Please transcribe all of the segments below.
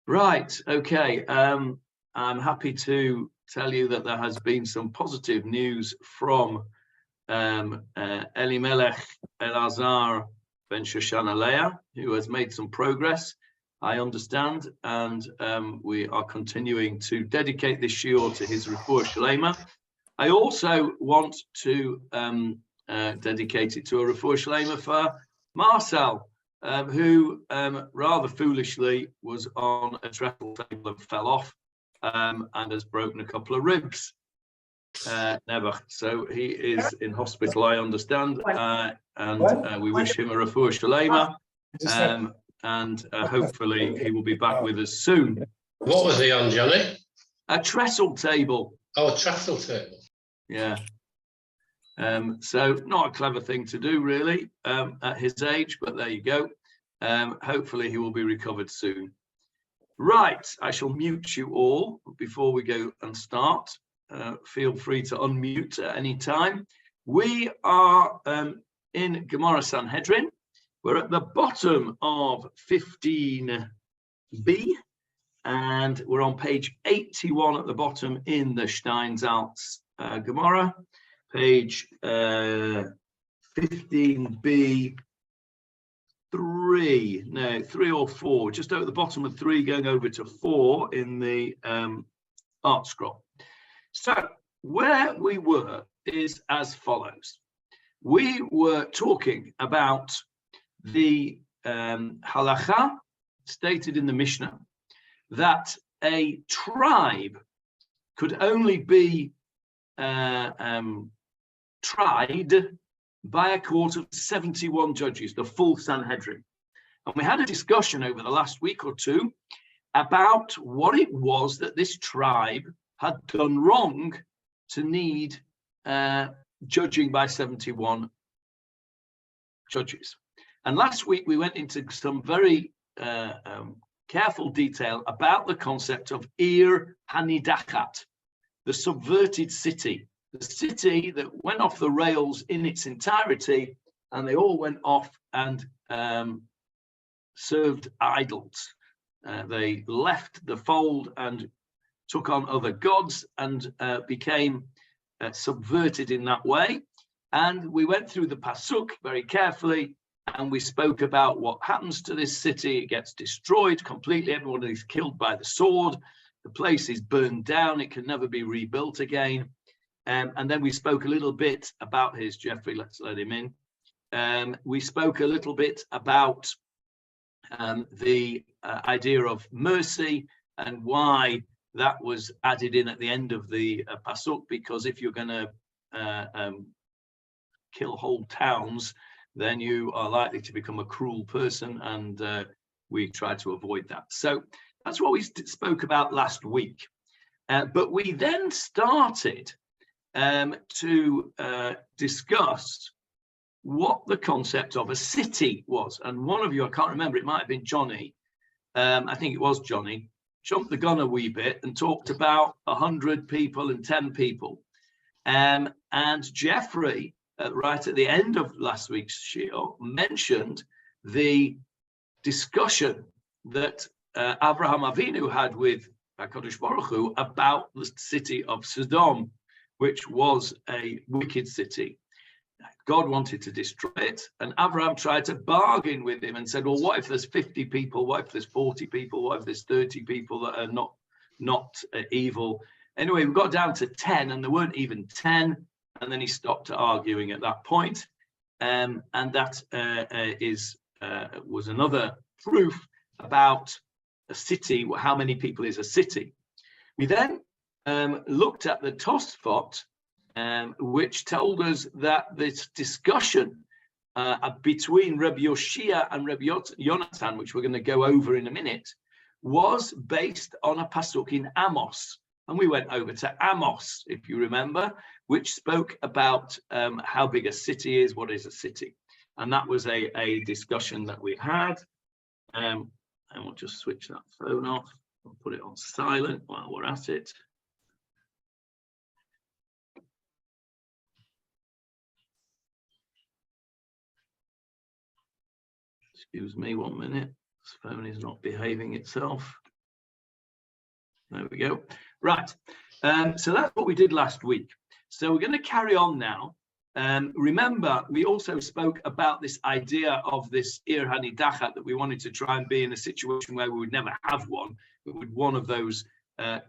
Right, okay. I'm happy to tell you that there has been some positive news from Elimelech Elazar ben Shoshana Leah, who has made some progress, I understand, and we are continuing to dedicate this shiur to his refuah shlema. I also want to dedicate it to a refuah shlema for Marcel, who rather foolishly was on a trestle table and fell off and has broken a couple of ribs. Never. So he is in hospital, I understand, and we wish him a refuah shlema, and hopefully he will be back with us soon. What was he on, Johnny? A trestle table. Oh, a trestle table. Yeah. So not a clever thing to do, really, at his age, but there you go. Hopefully he will be recovered soon. Right, I shall mute you all before we go and start. Feel free to unmute at any time. We are in Gemarah Sanhedrin. We're at the bottom of 15b, and we're on page 81 at the bottom in the Steinsaltz Gemara. Page 15b, 3 or 4, just over the bottom of 3, going over to 4 in the art scroll. So where we were is as follows. We were talking about the halacha stated in the Mishnah that a tribe could only be tried by a court of 71 judges, the full Sanhedrin. And we had a discussion over the last week or two about what it was that this tribe had done wrong to need judging by 71 judges. And last week we went into some very careful detail about the concept of Ir Hanidachat, the subverted city, the city that went off the rails in its entirety, and they all went off and served idols. They left the fold and took on other gods and became subverted in that way. And we went through the pasuk very carefully, and we spoke about what happens to this city. It gets destroyed completely. Everyone is killed by the sword. The place is burned down. It can never be rebuilt again. And then we spoke a little bit about his Jeffrey. Let's let him in. We spoke a little bit about the idea of mercy and why that was added in at the end of the pasuk, because if you're going to kill whole towns, then you are likely to become a cruel person, and we try to avoid that. So that's what we spoke about last week. But we then started to discuss what the concept of a city was. And one of you, I can't remember, it might have been Johnny, I think it was Johnny, jumped the gun a wee bit and talked about 100 people and 10 people. And Jeffrey, right at the end of last week's shiur, mentioned the discussion that Abraham Avinu had with HaKadosh Baruch Hu about the city of Sodom, which was a wicked city. God wanted to destroy it, and Abraham tried to bargain with him and said, well, what if there's 50 people? What if there's 40 people? What if there's 30 people that are not evil? Anyway, we got down to 10, and there weren't even 10, and then he stopped arguing at that point. And that was another proof about a city. How many people is a city? We then looked at the Tosfot, which told us that this discussion between Rabbi Yoshia and Rabbi Yonatan, which we're going to go over in a minute, was based on a pasuk in Amos. And we went over to Amos, if you remember, which spoke about how big a city is, what is a city. And that was a discussion that we had. And we'll just switch that phone off and put it on silent while we're at it. Excuse me 1 minute. This phone is not behaving itself. There we go. Right. So that's what we did last week. So we're going to carry on now. Remember, we also spoke about this idea of this Ir Hanidachat, that we wanted to try and be in a situation where we would never have one. It would one of those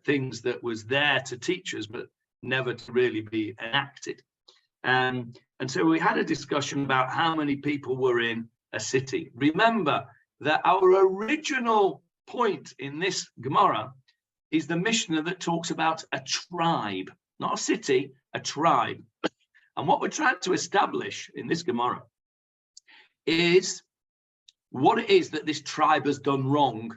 things that was there to teach us, but never to really be enacted. And so we had a discussion about how many people were in a city. Remember that our original point in this Gemara is the Mishnah that talks about a tribe, not a city, a tribe. And what we're trying to establish in this Gemara is what it is that this tribe has done wrong.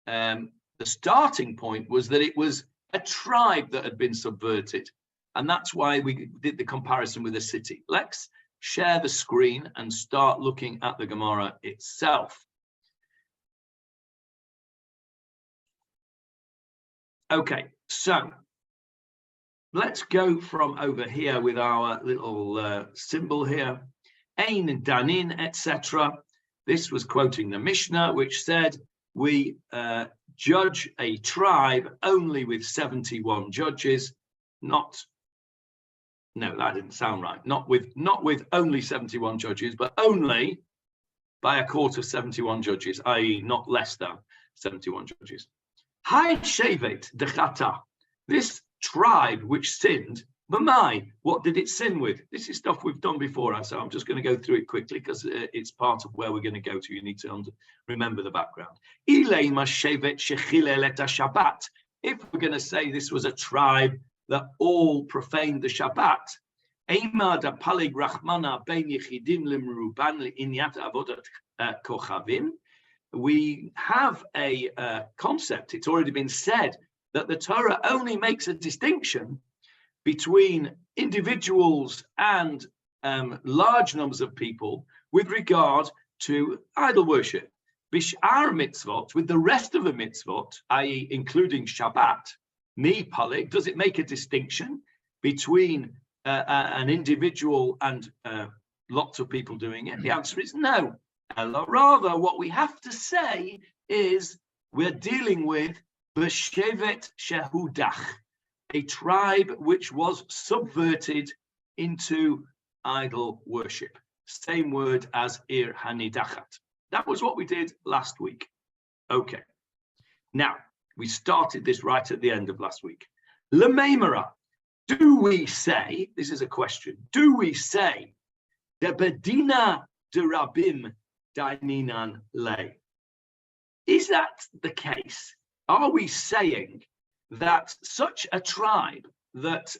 The starting point was that it was a tribe that had been subverted. And that's why we did the comparison with a city. Let's share the screen and start looking at the Gemara itself. Okay, so let's go from over here with our little symbol here. Ein Danin, etc. This was quoting the Mishnah, which said we judge a tribe only with 71 judges, no, that didn't sound right. Not with only 71 judges, but only by a court of 71 judges, i.e. not less than 71 judges. Hai shevet dechata. This tribe which sinned, Mamai, what did it sin with? This is stuff we've done before, so I'm just going to go through it quickly because it's part of where we're going to go to. You need to remember the background. If we're going to say this was a tribe that all profaned the Shabbat, we have a concept. It's already been said that the Torah only makes a distinction between individuals and large numbers of people with regard to idol worship. Bish'ar mitzvot, with the rest of the mitzvot, i.e. including Shabbat, mi palik, does it make a distinction between an individual and lots of people doing it? The answer is no. Rather, what we have to say is we're dealing with B'shevet Shehudach, a tribe which was subverted into idol worship. Same word as Ir Hanidachat. That was what we did last week. Okay. Now, we started this right at the end of last week. L'meimara, do we say, this is a question, do we say, the Bedina de Rabim Daininan lay? Is that the case? Are we saying that such a tribe that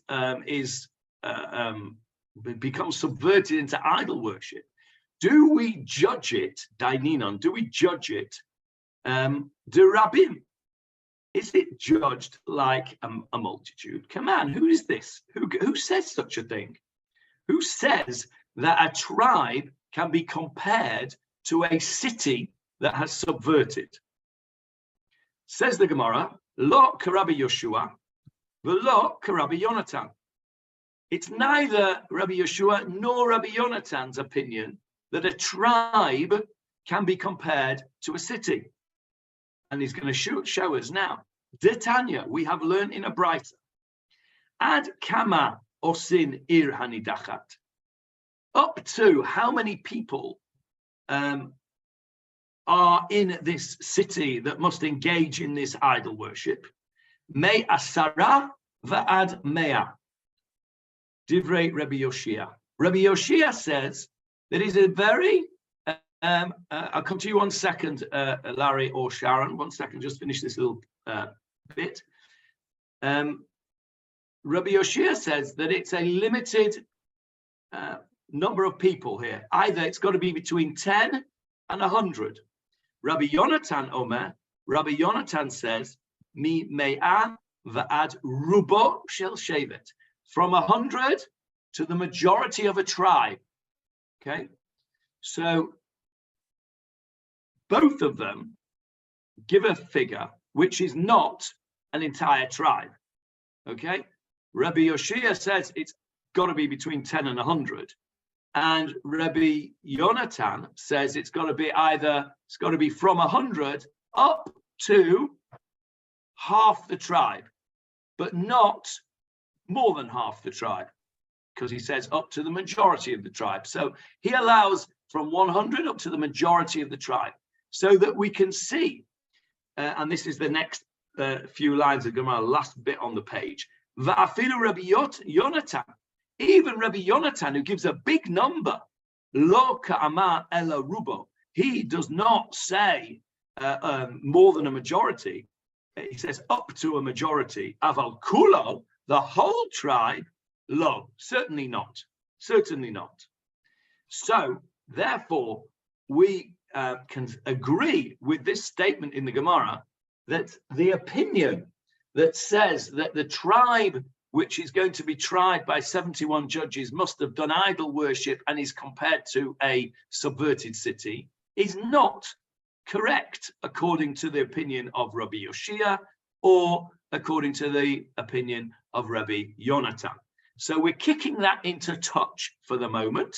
becomes subverted into idol worship, do we judge it, Daininan, do we judge it de Rabim? Is it judged like a multitude? Come on, who is this? Who says such a thing? Who says that a tribe can be compared to a city that has subverted? Says the Gemara, Lo Karabi Yoshua, V'lo Karabi Yonatan. It's neither Rabbi Yeshua nor Rabbi Yonatan's opinion that a tribe can be compared to a city. And he's going to show us now. Detanya, we have learned in a Braita. Ad kama osin ir hanidachat. Up to how many people are in this city that must engage in this idol worship? Me asara va'ad mea. Divrei Rabbi Yoshia. Rabbi Yoshia says that is a very, I'll come to you 1 second, Larry or Sharon, 1 second, just finish this little bit. Rabbi Yoshia says that it's a limited number of people here. Either it's got to be between 10 and 100. Rabbi Yonatan Omer, Rabbi Yonatan says, Mi me'ah va'ad rubo shel shevet. From 100 to the majority of a tribe. Okay, so both of them give a figure which is not an entire tribe. Okay, Rabbi Yoshia says it's got to be between 10 and 100, and Rabbi Yonatan says it's got to be from 100 up to half the tribe, but not more than half the tribe, because he says up to the majority of the tribe. So he allows from 100 up to the majority of the tribe, so that we can see, and this is the next few lines of Gemarah, last bit on the page. Va'afilu Rabbi Yonatan, even Rabbi Yonatan, who gives a big number, lo ka'amar ela rubo, he does not say more than a majority. He says up to a majority. Aval kulo, the whole tribe, lo, certainly not, certainly not. So therefore, we can agree with this statement in the Gemarah that the opinion that says that the tribe which is going to be tried by 71 judges must have done idol worship and is compared to a subverted city is not correct according to the opinion of Rabbi Yoshia or according to the opinion of Rabbi Yonatan. So we're kicking that into touch for the moment.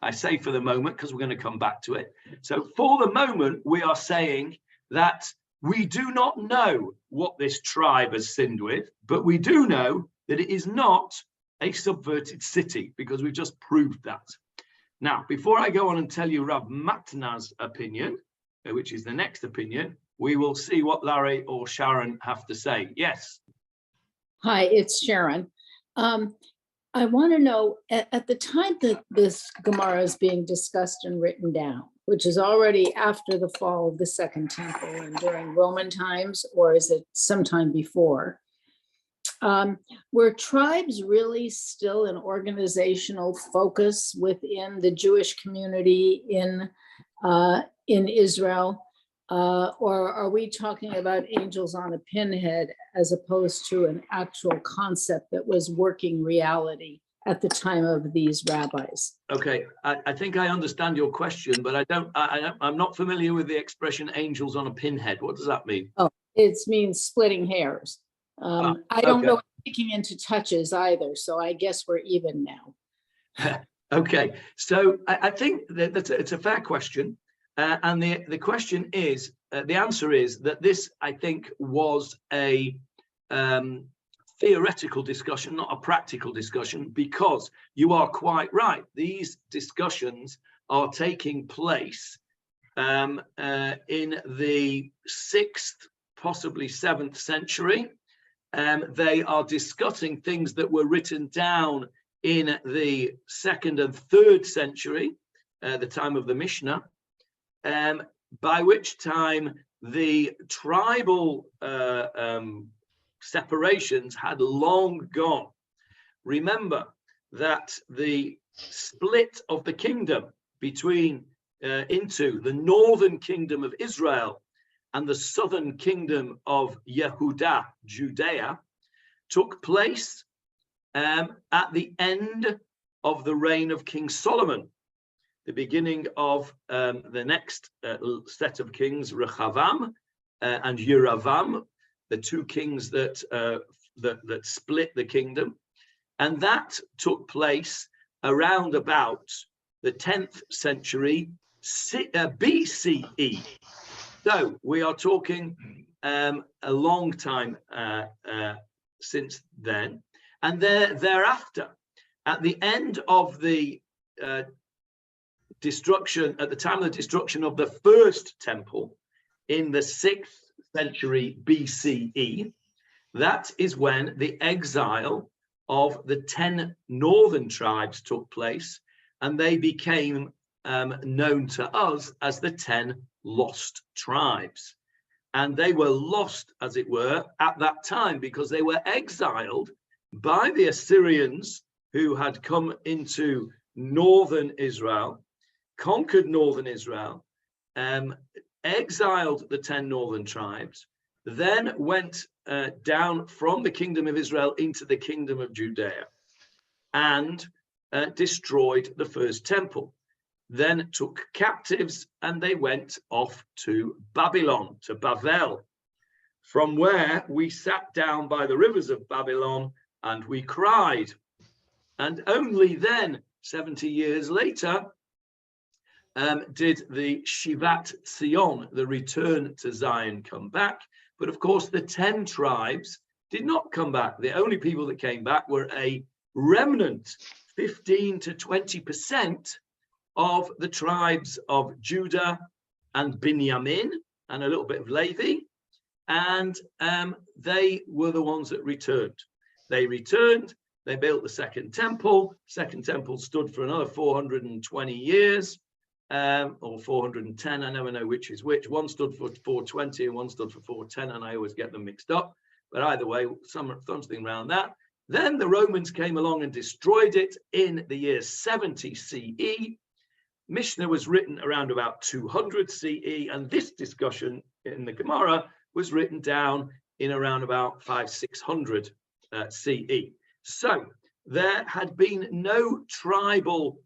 I say for the moment because we're going to come back to it. So for the moment, we are saying that we do not know what this tribe has sinned with, but we do know that it is not a subverted city, because we've just proved that. Now, before I go on and tell you Rav Matna's opinion, which is the next opinion, we will see what Larry or Sharon have to say. Yes. Hi, it's Sharon. I want to know, at the time that this Gemarah is being discussed and written down, which is already after the fall of the Second Temple and during Roman times, or is it sometime before? Were tribes really still an organizational focus within the Jewish community in Israel? Or are we talking about angels on a pinhead as opposed to an actual concept that was working reality at the time of these rabbis? Okay, I think I understand your question, but I'm not familiar with the expression angels on a pinhead. What does that mean? Oh, it means splitting hairs. I don't know what picking into touches either, so I guess we're even now. Okay, so I think that it's a fair question. And the question is, the answer is that this, I think, was a theoretical discussion, not a practical discussion, because you are quite right. These discussions are taking place in the 6th, possibly 7th century. They are discussing things that were written down in the 2nd and 3rd century, the time of the Mishnah. By which time the tribal separations had long gone. Remember that the split of the kingdom between into the northern kingdom of Israel and the southern kingdom of Yehuda, Judea, took place at the end of the reign of King Solomon, the beginning of the next set of kings, Rechavam and Yeravam, the two kings that split the kingdom. And that took place around about the 10th century BCE. So we are talking a long time since then. And thereafter, at the end of the destruction, at the time of the destruction of the first temple in the 6th century BCE, that is when the exile of the 10 northern tribes took place, and they became known to us as the 10 lost tribes. And they were lost, as it were, at that time because they were exiled by the Assyrians, who had come into northern Israel, conquered northern Israel, exiled the 10 northern tribes, then went down from the kingdom of Israel into the kingdom of Judea and destroyed the first temple, then took captives, and they went off to Babylon, to Bavel, from where we sat down by the rivers of Babylon and we cried. And only then, 70 years later, did the Shivat Zion, the return to Zion, come back. But of course, the 10 tribes did not come back. The only people that came back were a remnant, 15 to 20% of the tribes of Judah and Binyamin, and a little bit of Levi. And they were the ones that returned. They returned, they built the second temple. Second temple stood for another 420 years. Or 410, I never know which is which. One stood for 420 and one stood for 410, and I always get them mixed up. But either way, something around that. Then the Romans came along and destroyed it in the year 70 CE. Mishnah was written around about 200 CE, and this discussion in the Gemarah was written down in around about 500-600 CE. So there had been no tribal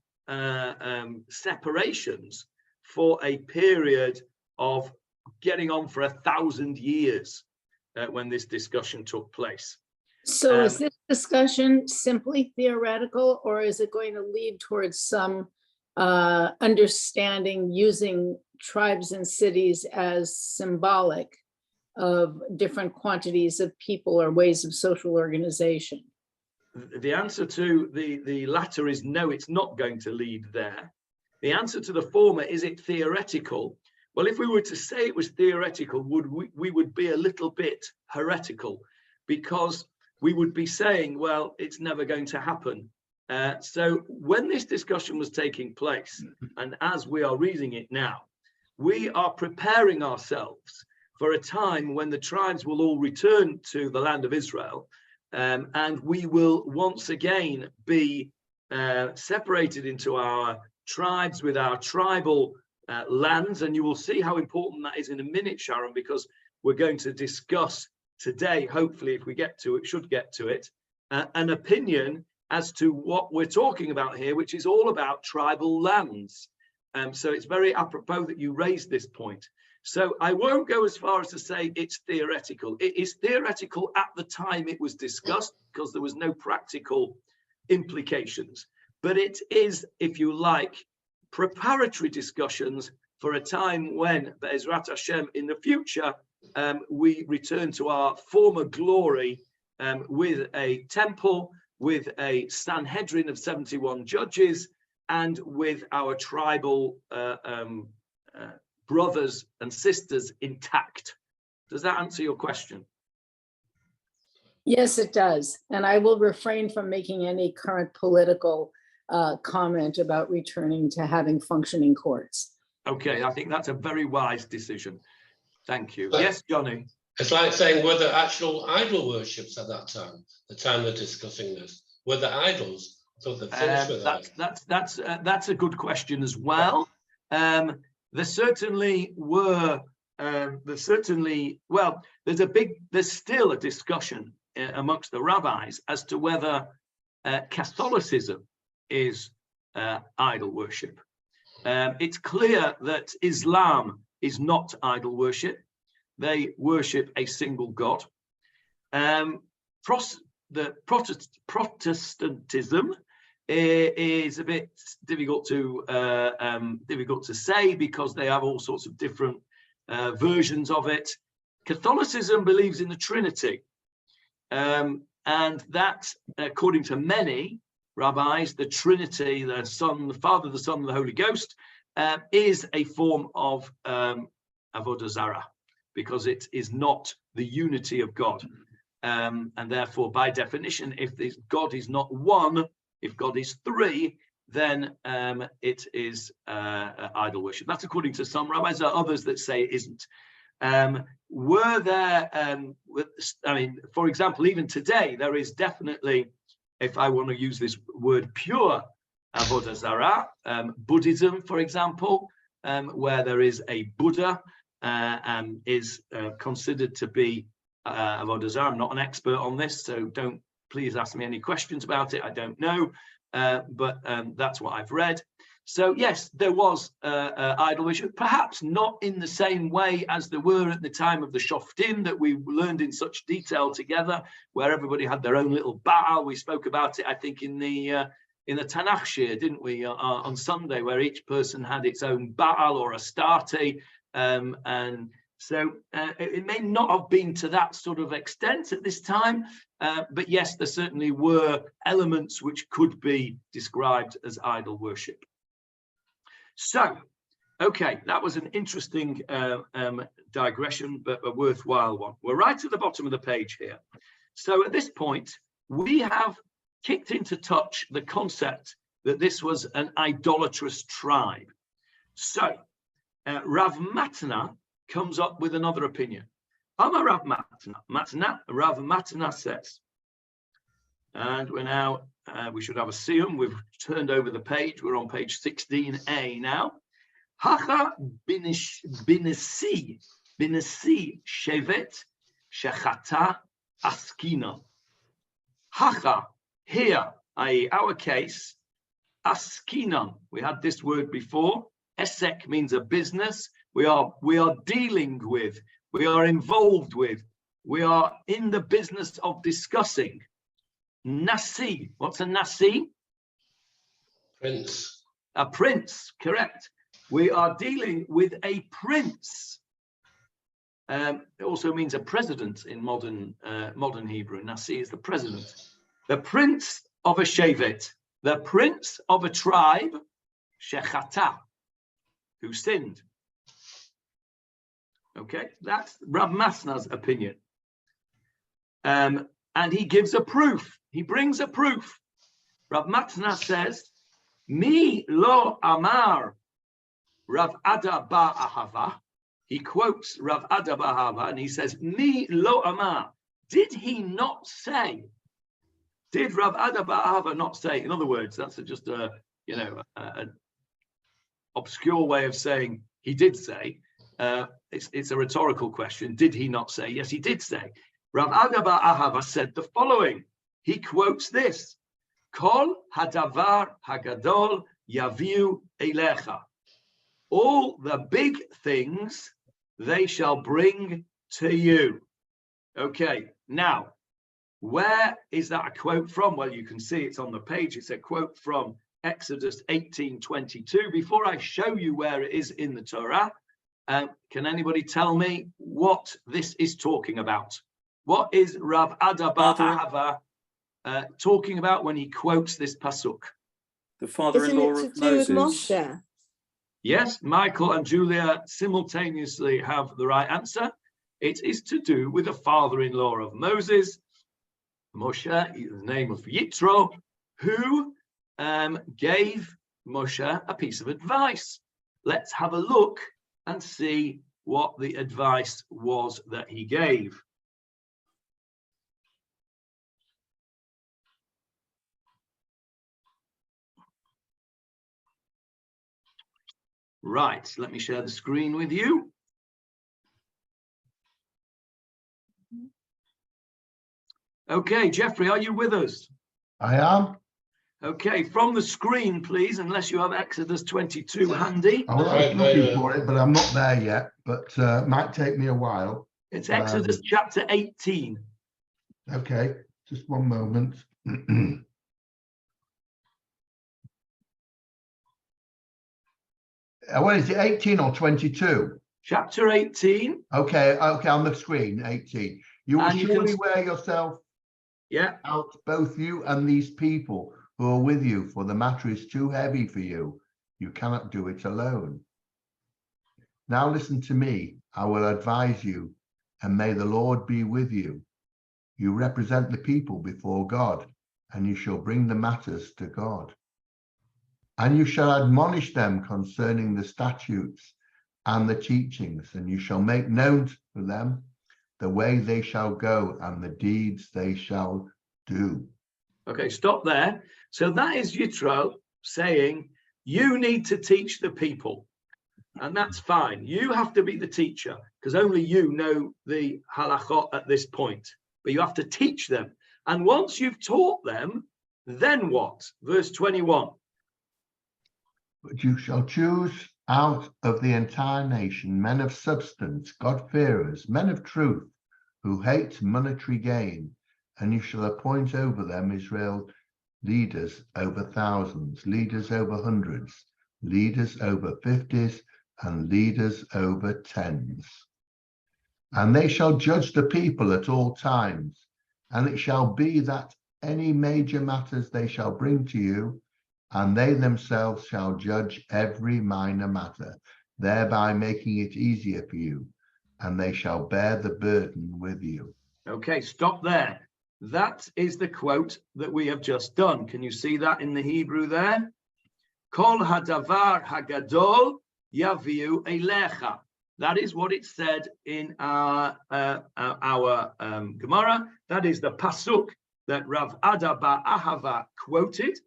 separations for a period of getting on for 1,000 years when this discussion took place. So is this discussion simply theoretical, or is it going to lead towards some understanding using tribes and cities as symbolic of different quantities of people or ways of social organization? The answer to the latter is no, it's not going to lead there. The answer to the former, is it theoretical? Well, if we were to say it was theoretical, we would be a little bit heretical, because we would be saying, well, it's never going to happen. So when this discussion was taking place, and as we are reading it now, we are preparing ourselves for a time when the tribes will all return to the land of Israel. And we will once again be separated into our tribes with our tribal lands. And you will see how important that is in a minute, Sharon, because we're going to discuss today, hopefully, if we get to it, should get to it, an opinion as to what we're talking about here, which is all about tribal lands. So it's very apropos that you raised this point. So I won't go as far as to say it's theoretical. It is theoretical at the time it was discussed, because there was no practical implications. But it is, if you like, preparatory discussions for a time when, Be'ezrat Hashem, in the future, we return to our former glory with a temple, with a Sanhedrin of 71 judges, and with our tribal brothers and sisters intact. Does that answer your question? Yes, it does. And I will refrain from making any current political comment about returning to having functioning courts. Okay, I think that's a very wise decision. Thank you. Yes, Johnny. It's like saying, were there actual idol worships at that time, the time they're discussing this? Were there idols? I thought they'd finished with that. That's a good question as well. There certainly were. There's still a discussion amongst the rabbis as to whether Catholicism is idol worship. It's clear that Islam is not idol worship. They worship a single God. Protestantism is a bit difficult to say, because they have all sorts of different versions of it. Catholicism believes in the Trinity, and that, according to many rabbis, the Trinity, the Son, the Father, the Son, and the Holy Ghost, is a form of avodah zarah, because it is not the unity of God, and therefore, by definition, if this God is not one, if God is three, then it is idol worship. That's according to some rabbis. There are others that say it isn't. Were there, I mean, for example, even today, there is definitely, if I want to use this word, pure avodah zarah, Buddhism, for example, where there is a Buddha is considered to be avodah zarah. I'm not an expert on this, so don't please ask me any questions about it. I don't know, but that's what I've read. So yes, there was idol worship, perhaps not in the same way as there were at the time of the Shoftim that we learned in such detail together, where everybody had their own little Baal. We spoke about it, I think, in the in the Tanakh Shir, didn't we, on Sunday, where each person had its own Baal or Astarte, and so it may not have been to that sort of extent at this time, but yes, there certainly were elements which could be described as idol worship. So, okay, that was an interesting digression, but a worthwhile one. We're right at the bottom of the page here. So at this point, we have kicked into touch the concept that this was an idolatrous tribe. So Rav Matna comes up with another opinion. Amar Rav Matna, Rav Matna says, and we're now, we should have a siyum. We've turned over the page. We're on page 16a now. Hacha binesi shevet shechata askina. Hacha, here, i.e. our case, askinan. We had this word before. Esek means a business. We are dealing with, we are involved with, we are in the business of discussing. Nasi, what's a nasi? Prince. A prince, correct. We are dealing with a prince. It also means a president in modern Hebrew. Nasi is the president. The prince of a shevet, the prince of a tribe, shechata, who sinned. Okay, that's Rav Matna's opinion. And he gives a proof. He brings a proof. Rav Matna says, Mi lo amar Rav Ada ba Ahava. He quotes Rav Ada ba Ahava and he says, Mi lo amar. Did he not say? Did Rav Ada ba Ahava not say? In other words, that's just a, an obscure way of saying he did say. It's a rhetorical question. Did he not say? Yes, he did say. Rav Ada ba Ahava said the following. He quotes this: Kol hadavar hagadol yaviu elecha. All the big things they shall bring to you. Okay, now, where is that a quote from? Well, you can see it's on the page. It's a quote from Exodus 18:22. Before I show you where it is in the Torah, can anybody tell me what this is talking about? What is Rav Ada ba Ahava talking about when he quotes this pasuk? The father-in-law of Moses. Yes, Michael and Julia simultaneously have the right answer. It is to do with the father-in-law of Moses, Moshe, the name of Yitro, who gave Moshe a piece of advice. Let's have a look and see what the advice was that he gave. Right, let me share the screen with you. Okay, Jeffrey, are you with us? I am. Okay, from the screen, please, unless you have Exodus 22 handy. I was looking for it, but I'm not there yet, but might take me a while. It's Exodus chapter 18. Okay, just one moment. What is it, 18 or 22? Chapter 18. Okay, on the screen, 18. You will surely wear yourself out, both you and these people who are with you, for the matter is too heavy for you. You cannot do it alone. Now listen to me. I will advise you, and may the Lord be with you. You represent the people before God, and you shall bring the matters to God. And you shall admonish them concerning the statutes and the teachings, and you shall make known to them the way they shall go and the deeds they shall do. Okay, stop there. So that is Yitro saying, you need to teach the people. And that's fine. You have to be the teacher, because only you know the halachot at this point. But you have to teach them. And once you've taught them, then what? Verse 21. But you shall choose out of the entire nation men of substance, God-fearers, men of truth, who hate monetary gain, and you shall appoint over them Israel leaders over thousands, leaders over hundreds, leaders over 50s, and leaders over 10s. And they shall judge the people at all times, and it shall be that any major matters they shall bring to you, and they themselves shall judge every minor matter, thereby making it easier for you, and they shall bear the burden with you. Okay, stop there. That is the quote that we have just done. Can you see that in the Hebrew there? Kol hadavar hagadol yaviu elecha. That is what it said in our Gemara. That is the pasuk that Rav Ada bar Ahava quoted.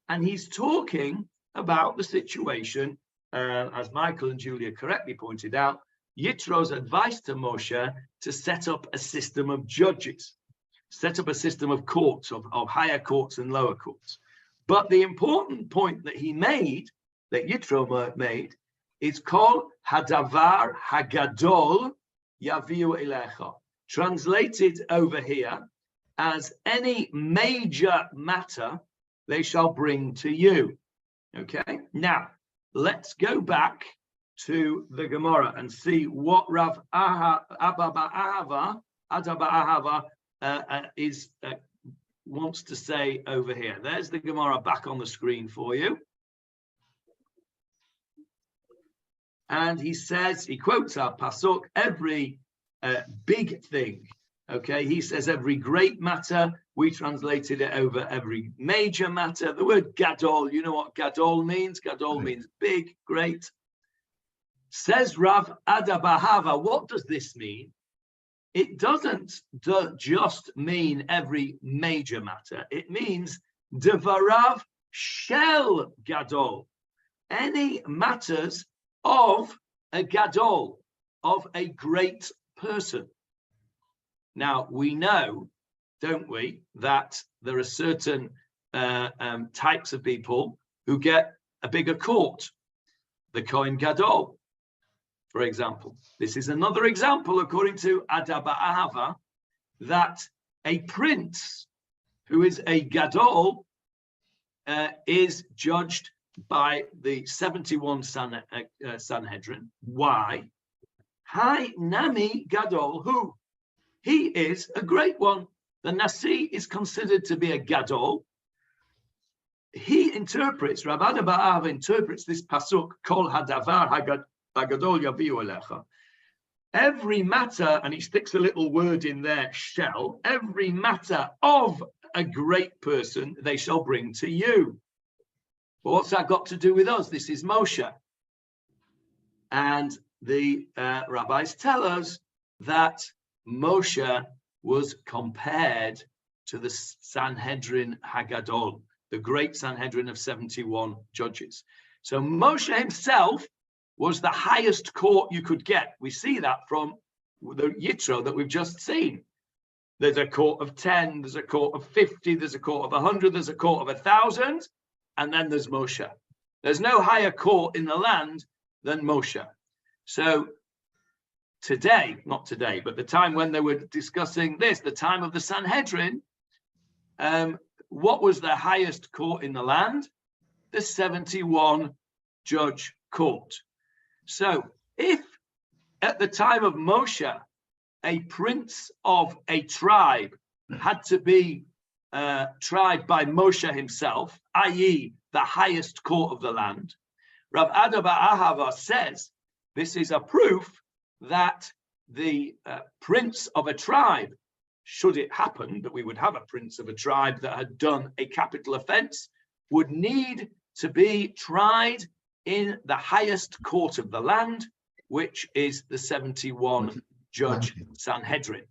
And he's talking about the situation, as Michael and Julia correctly pointed out, Yitro's advice to Moshe to set up a system of judges, set up a system of courts, of higher courts and lower courts. But the important point that he made, that Yitro made, is called Hadavar Hagadol Yaviu Elecha, translated over here as any major matter they shall bring to you. Okay, now let's go back to the Gemara and see what Rav Abba Ahava wants to say over here. There's the Gemara back on the screen for you. And he says, he quotes our pasuk, every big thing. Okay, he says every great matter. We translated it over every major matter. The word gadol, you know what gadol means? Gadol means big, great. Says Rav Ada bar Ahava, what does this mean? It doesn't just mean every major matter. It means devarav shel gadol, any matters of a gadol, of a great person. Now, we know, don't we, that there are certain types of people who get a bigger court, the Kohen Gadol, for example. This is another example, according to Ada bar Ahava, that a prince who is a Gadol is judged by the 71 Sanhedrin. Why? Hai Nami Gadol, who? He is a great one. The Nasi is considered to be a Gadol. He interprets, Rav Ada bar Ahava interprets this pasuk, Kol hadavar hagadol yaviu elecha. Every matter, and he sticks a little word in there, shall, every matter of a great person they shall bring to you. But what's that got to do with us? This is Moshe. And the rabbis tell us that Moshe was compared to the Sanhedrin Hagadol, the great Sanhedrin of 71 judges. So Moshe himself was the highest court you could get. We see that from the Yitro that we've just seen. There's a court of 10, there's a court of 50, there's a court of 100, there's a court of 1,000, and then there's Moshe. There's no higher court in the land than Moshe. So today, not today, but the time when they were discussing this, the time of the Sanhedrin, what was the highest court in the land? The 71 judge court. So if at the time of Moshe, a prince of a tribe had to be tried by Moshe himself, i.e. the highest court of the land, Rav Ada bar Ahava says this is a proof that the prince of a tribe, should it happen that we would have a prince of a tribe that had done a capital offense, would need to be tried in the highest court of the land, which is the 71 judge Sanhedrin.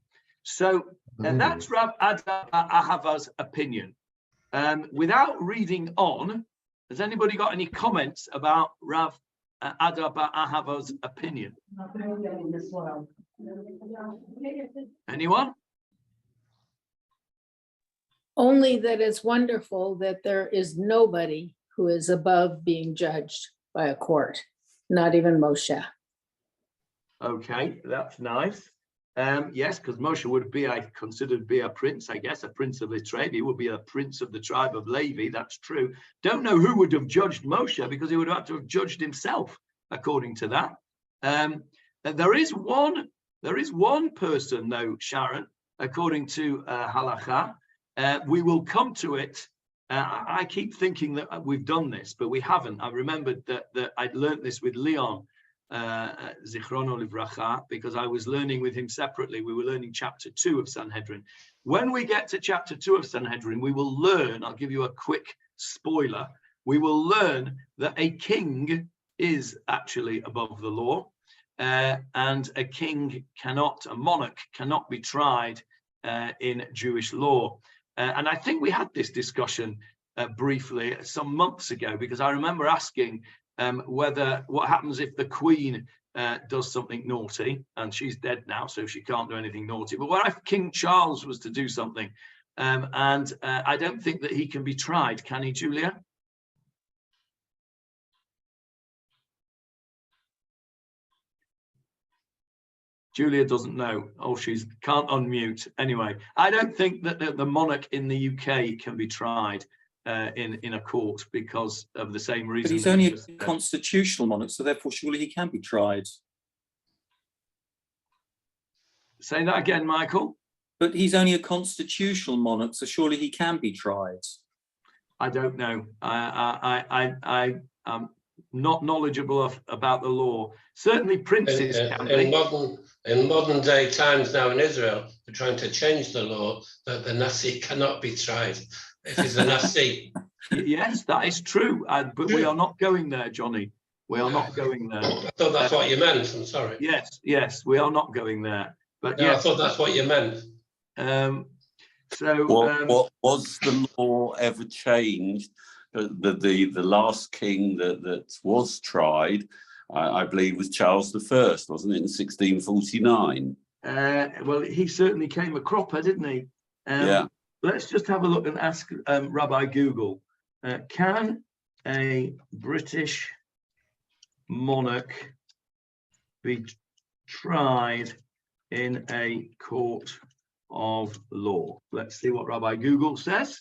So that's Rav Ada bar Ahava's opinion. Without reading on, has anybody got any comments about Rav Ada bar Ahava's opinion? Anyone? Only that it's wonderful that there is nobody who is above being judged by a court, not even Moshe. Okay, that's nice. Yes, because Moshe would be, I considered to be a prince, I guess, a prince of Litrevi. He would be a prince of the tribe of Levi. That's true. Don't know who would have judged Moshe, because he would have to have judged himself, according to that. There is one person, though, Sharon, according to Halacha. We will come to it. I keep thinking that we've done this, but we haven't. I remembered that I'd learned this with Leon, Zichrono Livracha, because I was learning with him separately. We were learning chapter 2 of Sanhedrin. When we get to chapter 2 of Sanhedrin, we will learn, I'll give you a quick spoiler, we will learn that a king is actually above the law, and a monarch cannot be tried in Jewish law. And I think we had this discussion briefly some months ago, because I remember asking what happens if the Queen does something naughty, and she's dead now, so she can't do anything naughty. But what if King Charles was to do something? And I don't think that he can be tried, can he, Julia? Julia doesn't know. Oh, she can't unmute. Anyway, I don't think that the monarch in the UK can be tried in a court because of the same reason. But he's only a constitutional monarch, so therefore surely he can be tried. Say that again, Michael. But he's only a constitutional monarch, so surely he can be tried. I don't know. I'm not knowledgeable about the law. Certainly princes can be. In modern day times now in Israel, they're trying to change the law that the Nasi cannot be tried if he's a Nasi. Yes, that is true. But we are not going there, Johnny. We are not going there. I thought that's what you meant. I'm sorry. Yes, we are not going there. But no, yes, I thought that's what you meant. What was the law ever changed? The last king that was tried, I believe, was Charles I, wasn't it, in 1649? Well, he certainly came a cropper, didn't he? Yeah. Let's just have a look and ask Rabbi Google, can a British monarch be tried in a court of law? Let's see what Rabbi Google says.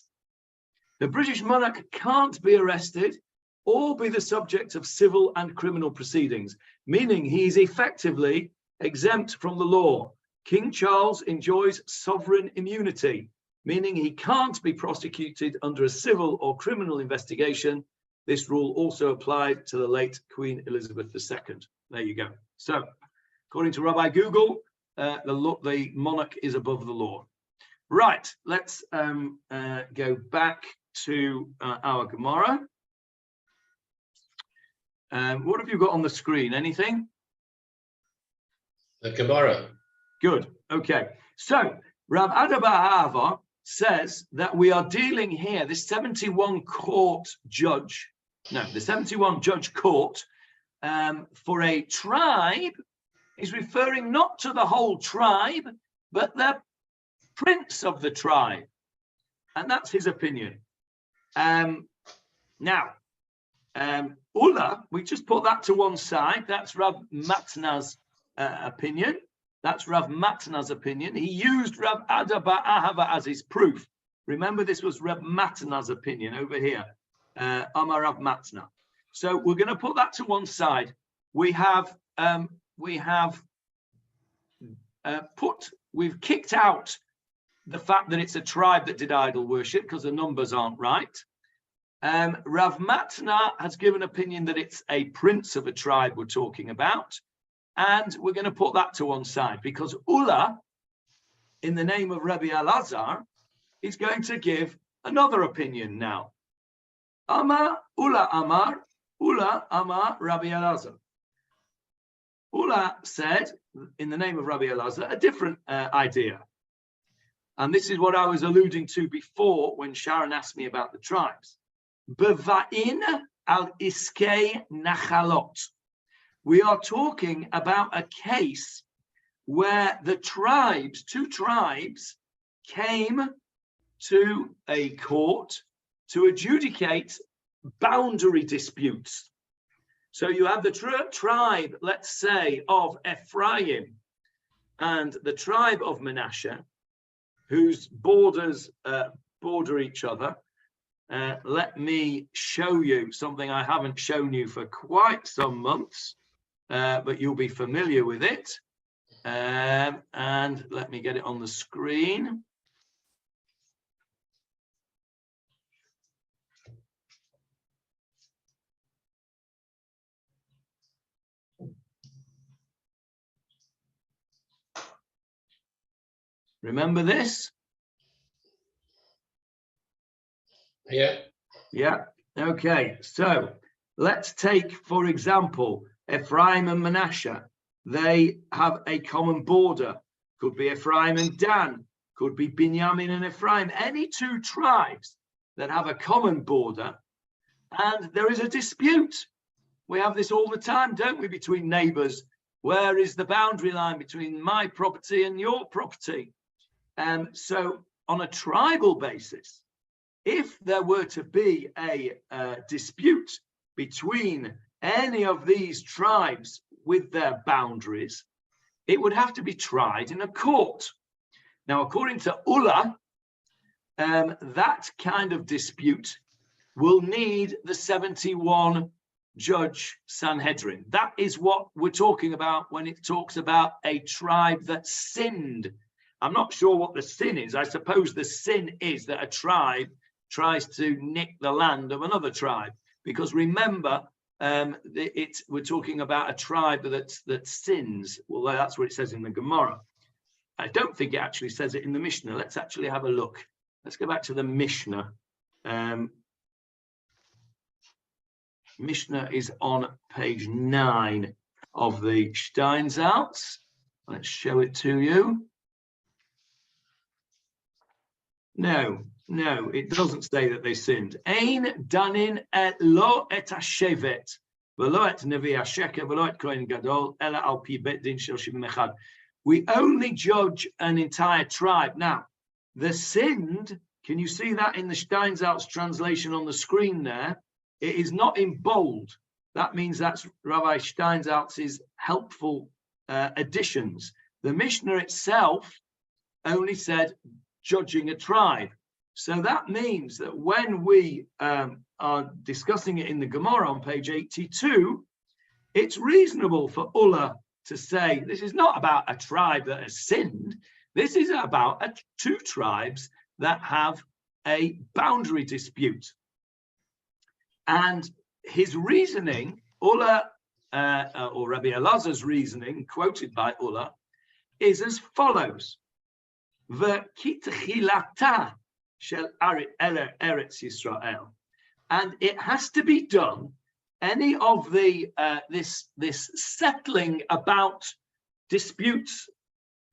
The British monarch can't be arrested or be the subject of civil and criminal proceedings, meaning he is effectively exempt from the law. King Charles enjoys sovereign immunity, meaning he can't be prosecuted under a civil or criminal investigation. This rule also applied to the late Queen Elizabeth II. There you go. So, according to Rabbi Google, the monarch is above the law. Right, let's go back to our Gemarah. What have you got on the screen? Anything? The Gemarah. Good. Okay. So Rav Ada bar Ahava says that we are dealing here, the 71 judge court for a tribe is referring not to the whole tribe, but the prince of the tribe. And that's his opinion. Now, Ula, we just put that to one side. That's Rav Matna's opinion. That's Rav Matna's opinion. He used Rav Ada bar Ahava as his proof. Remember, this was Rav Matna's opinion over here. Amar Rav Matna. So we're going to put that to one side. We've kicked out the fact that it's a tribe that did idol worship because the numbers aren't right. Rav Matna has given opinion that it's a prince of a tribe we're talking about. And we're going to put that to one side because Ula, in the name of Rabbi Elazar, is going to give another opinion now. Ula Amar Rabbi Elazar. Ula said, in the name of Rabbi Elazar, a different idea. And this is what I was alluding to before when Sharon asked me about the tribes. Beva'in al iskei nachalot. We are talking about a case where the tribes, two tribes, came to a court to adjudicate boundary disputes. So you have the tribe, let's say, of Ephraim, and the tribe of Manasseh, whose borders border each other. Let me show you something I haven't shown you for quite some months, but you'll be familiar with it. And let me get it on the screen. Remember this? Yeah. Yeah. Okay. So let's take, for example, Ephraim and Manasseh. They have a common border. Could be Ephraim and Dan. Could be Binyamin and Ephraim. Any two tribes that have a common border, and there is a dispute. We have this all the time, don't we, between neighbors? Where is the boundary line between my property and your property? So on a tribal basis, if there were to be a dispute between any of these tribes with their boundaries, it would have to be tried in a court. Now, according to Ulla, that kind of dispute will need the 71 judge Sanhedrin. That is what we're talking about when it talks about a tribe that sinned. I'm not sure what the sin is. I suppose the sin is that a tribe tries to nick the land of another tribe, because remember, we're talking about a tribe that sins. Well, that's what it says in the Gemarah. I don't think it actually says it in the Mishnah. Let's actually have a look. Let's go back to the Mishnah. Mishnah is on page 9 of the Steinsaltz. Let's show it to you. No, it doesn't say that they sinned. Ein danin lo et hashevet v'lo et nevi hasheker v'lo et kohen gadol ela al pi bet din shel shivim echad. We only judge an entire tribe. Now, the sinned, can you see that in the Steinsaltz translation on the screen there? It is not in bold. That means that's Rabbi Steinsaltz's helpful additions. The Mishnah itself only said judging a tribe. So that means that when we are discussing it in the Gemarah on page 82, it's reasonable for Ulla to say this is not about a tribe that has sinned. This is about two tribes that have a boundary dispute. And his reasoning, Ulla, or Rabbi Elazar's reasoning, quoted by Ulla, is as follows. V'kitchilata shel Eretz Yisrael, and it has to be done. Any of the this settling about disputes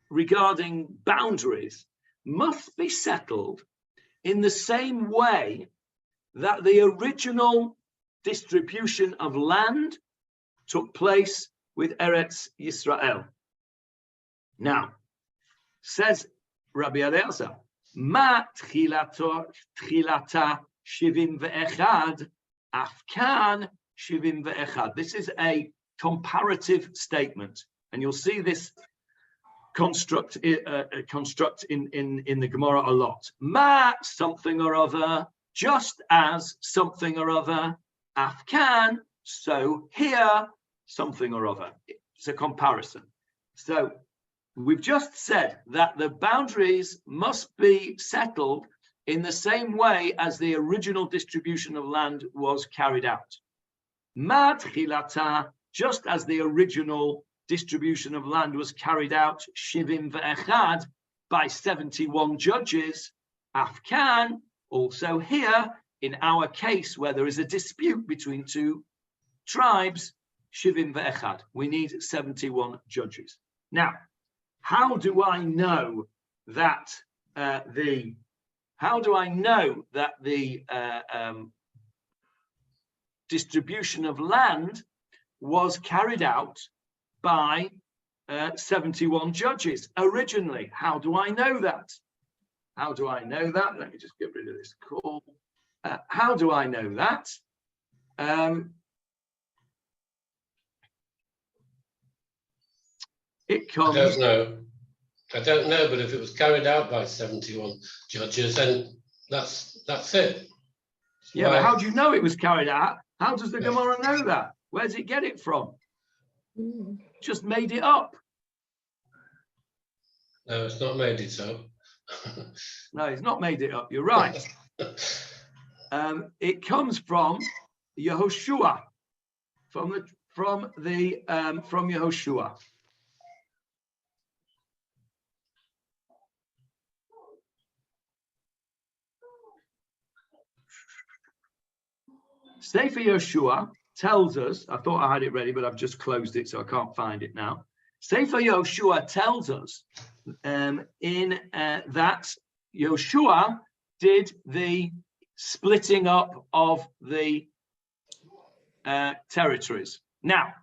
regarding boundaries must be settled in the same way that the original distribution of land took place with Eretz Yisrael. Now, says Rabbi Eliezer, Ma tchilata shivim ve'echad, afkan shivim ve'echad. This is a comparative statement, and you'll see this construct in the Gemarah a lot. Ma something or other, just as something or other, afkan, so here, something or other. It's a comparison. So we've just said that the boundaries must be settled in the same way as the original distribution of land was carried out. Matchilata, just as the original distribution of land was carried out, shivim ve'echad, by 71 judges, afkan, also here, in our case where there is a dispute between two tribes, shivim ve'echad, we need 71 judges. Now, how do I know that the distribution of land was carried out by 71 judges originally? How do I know that? How do I know that? Let me just get rid of this call. How do I know that? It comes. I don't know. I don't know, but if it was carried out by 71 judges, then that's it. Yeah, but how do you know it was carried out? How does the Gemarah know that? Where does it get it from? Just made it up. No, it's not made it up. No, it's not made it up. You're right. It comes from Yehoshua, from Yehoshua. Sefer Yehoshua tells us, I thought I had it ready, but I've just closed it, so I can't find it now. Sefer Yehoshua tells us that Yehoshua did the splitting up of the territories. Now,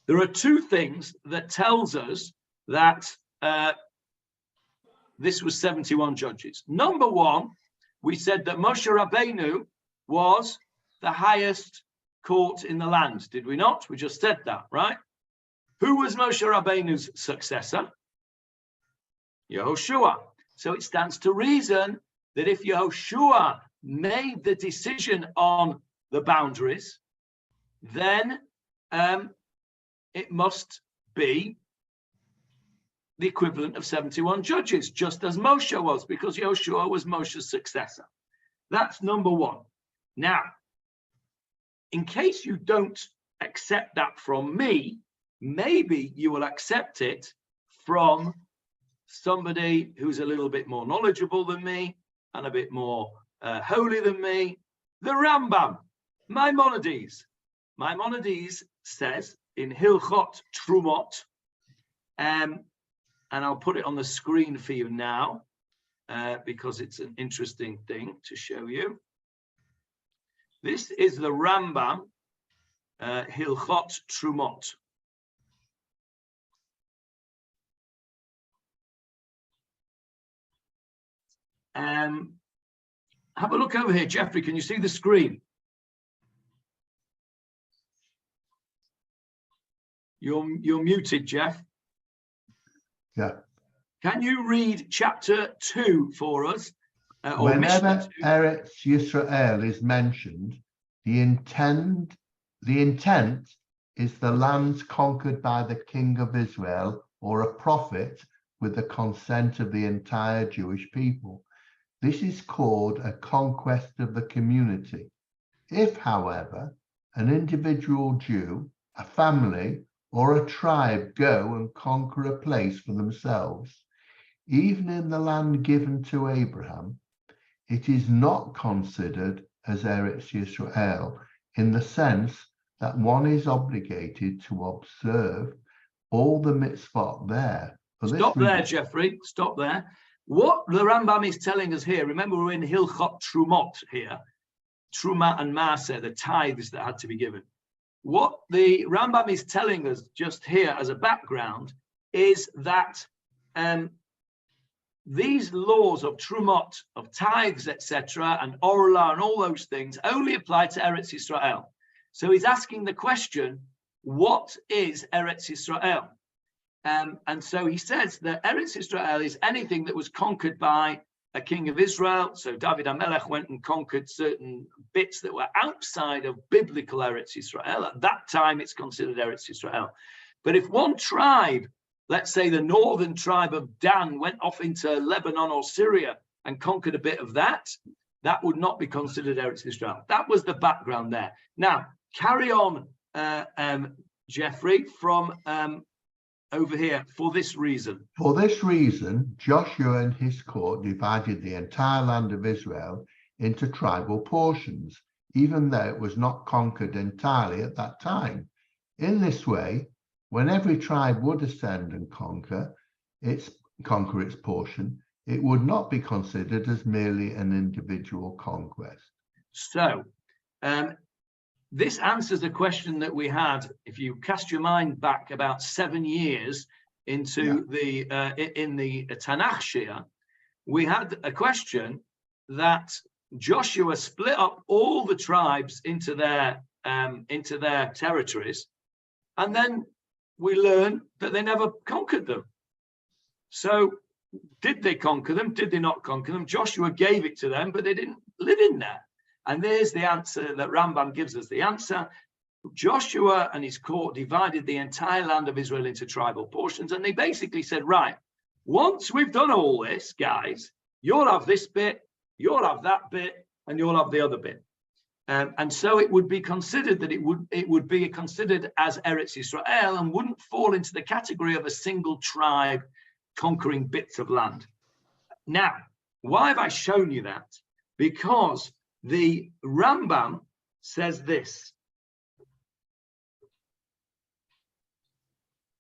there are two things that tells us that this was 71 judges. Number one, we said that Moshe Rabbeinu was the highest court in the land, did we not? We just said that, right? Who was Moshe Rabbeinu's successor? Yehoshua. So it stands to reason that if Yehoshua made the decision on the boundaries, then it must be the equivalent of 71 judges, just as Moshe was, because Yehoshua was Moshe's successor. That's number one. Now, in case you don't accept that from me, maybe you will accept it from somebody who's a little bit more knowledgeable than me and a bit more holy than me, the Rambam, Maimonides. Maimonides says in Hilchot Trumot, and I'll put it on the screen for you now because it's an interesting thing to show you. This is the Rambam, Hilchot Trumot. Have a look over here, Jeffrey. Can you see the screen? You're muted, Jeff. Yeah. Can you read chapter 2 for us? Whenever Eretz Yisrael is mentioned, the intent is the lands conquered by the king of Israel or a prophet with the consent of the entire Jewish people. This is called a conquest of the community. If, however, an individual Jew, a family, or a tribe go and conquer a place for themselves, even in the land given to Abraham, it is not considered as Eretz Yisrael in the sense that one is obligated to observe all the mitzvot there. Stop there, Jeffrey. Stop there. What the Rambam is telling us here, remember we're in Hilchot Trumot here, Truma and Maaseh, the tithes that had to be given. What the Rambam is telling us just here as a background is that these laws of Trumot, of tithes, etc., and Orla and all those things only apply to Eretz Yisrael. So he's asking the question, what is Eretz Yisrael? And so he says that Eretz Yisrael is anything that was conquered by a king of Israel. So David HaMelech went and conquered certain bits that were outside of biblical Eretz Yisrael. At that time, it's considered Eretz Yisrael. But if one tribe, let's say the northern tribe of Dan, went off into Lebanon or Syria and conquered a bit of that, that would not be considered Eretz Yisrael. That was the background there. Now, carry on, Jeffrey, from over here, for this reason. For this reason, Joshua and his court divided the entire land of Israel into tribal portions, even though it was not conquered entirely at that time. In this way, when every tribe would ascend and conquer its portion, it would not be considered as merely an individual conquest. So, this answers the question that we had. If you cast your mind back about 7 years into the Tanakh Shia, we had a question that Joshua split up all the tribes into their territories, and then we learn that they never conquered them. So did they conquer them? Did they not conquer them? Joshua gave it to them, but they didn't live in there. And there's the answer that Rambam gives us. The answer: Joshua and his court divided the entire land of Israel into tribal portions, and they basically said, right, once we've done all this, guys, you'll have this bit, you'll have that bit, and you'll have the other bit. And so it would be considered that it would be considered as Eretz Israel and wouldn't fall into the category of a single tribe conquering bits of land. Now, why have I shown you that? Because the Rambam says this.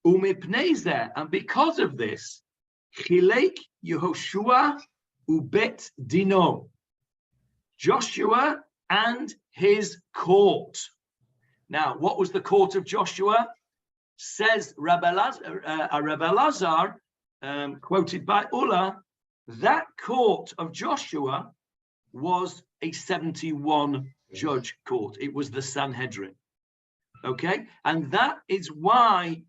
And because of this, Chilek Yehoshua ubet Dino, Joshua and his court. Now, what was the court of Joshua? Says Rabbi Elazar, quoted by Ullah, that court of Joshua was a 71 judge court. It was the Sanhedrin. Okay, and that is why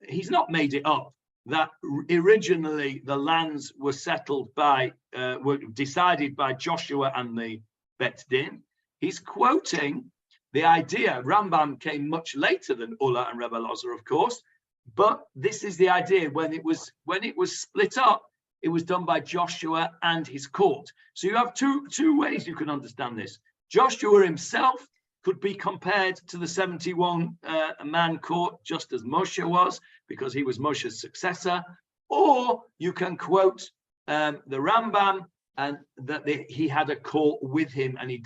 he's not made it up, that originally the lands were settled by, were decided by Joshua and the Bet Din. He's quoting the idea. Rambam came much later than Ullah and Rebbe Elazar, of course, but this is the idea. When it was split up, it was done by Joshua and his court. So you have two ways you can understand this. Joshua himself could be compared to the 71 man court, just as Moshe was, because he was Moshe's successor. Or you can quote the Rambam, and that he had a court with him, and he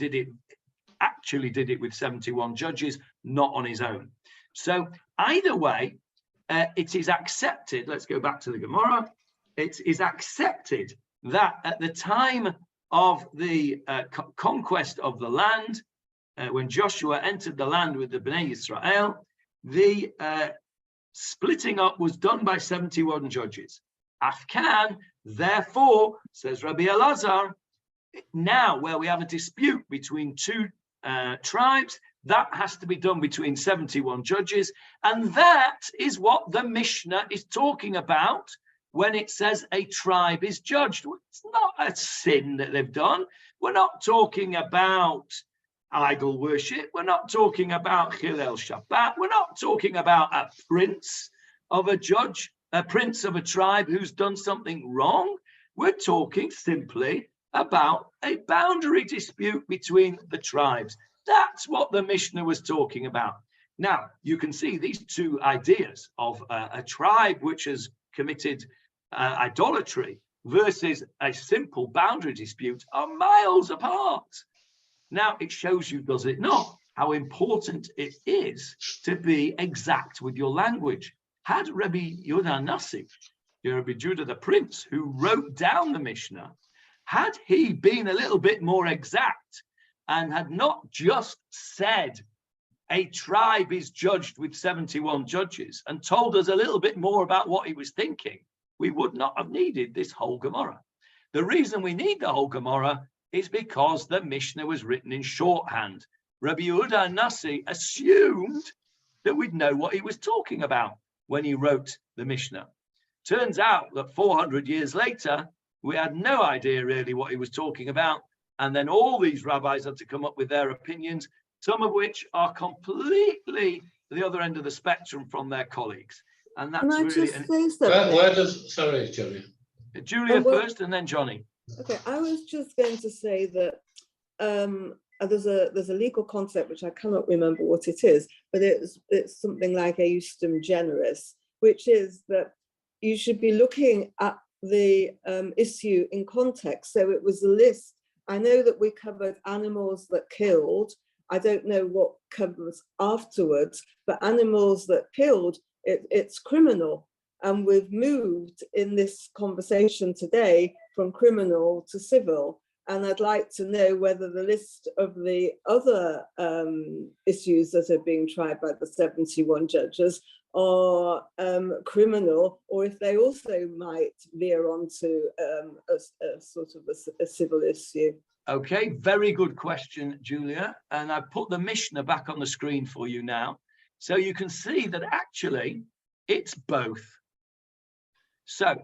actually did it with 71 judges, not on his own. So either way, it is accepted. Let's go back to the Gemarah. It is accepted that at the time of the conquest of the land, when Joshua entered the land with the Bnei Israel, the splitting up was done by 71 judges. Afkan, therefore, says Rabbi Elazar, now where we have a dispute between two tribes, that has to be done between 71 judges. And that is what the Mishnah is talking about when it says a tribe is judged. It's not a sin that they've done. We're not talking about idol worship. We're not talking about Chilel Shabbat. We're not talking about a prince of a judge, a prince of a tribe who's done something wrong. We're talking simply about a boundary dispute between the tribes. That's what the Mishnah was talking about. Now, you can see these two ideas of a tribe which has committed idolatry versus a simple boundary dispute are miles apart. Now, it shows you, does it not, how important it is to be exact with your language. Had Rabbi Yehuda Nasi, Rabbi Judah the Prince, who wrote down the Mishnah, had he been a little bit more exact and had not just said a tribe is judged with 71 judges and told us a little bit more about what he was thinking, we would not have needed this whole Gemarah. The reason we need the whole Gemarah is because the Mishnah was written in shorthand. Rabbi Yehuda Nasi assumed that we'd know what he was talking about when he wrote the Mishnah. Turns out that 400 years later, we had no idea really what he was talking about. And then all these rabbis had to come up with their opinions, some of which are completely the other end of the spectrum from their colleagues. And that's really... Where does... Sorry, Julia. Julia first and then Johnny. Okay, I was just going to say that there's a legal concept which I cannot remember what it is, but it's something like a justum generis, which is that you should be looking at the issue in context. So it was a list. I know that we covered animals that killed. I don't know what comes afterwards, but animals that killed, it's criminal. And we've moved in this conversation today from criminal to civil. And I'd like to know whether the list of the other issues that are being tried by the 71 judges are criminal, or if they also might veer onto a sort of a civil issue. Okay, very good question, Julia. And I put the Mishnah back on the screen for you now. So you can see that actually it's both. So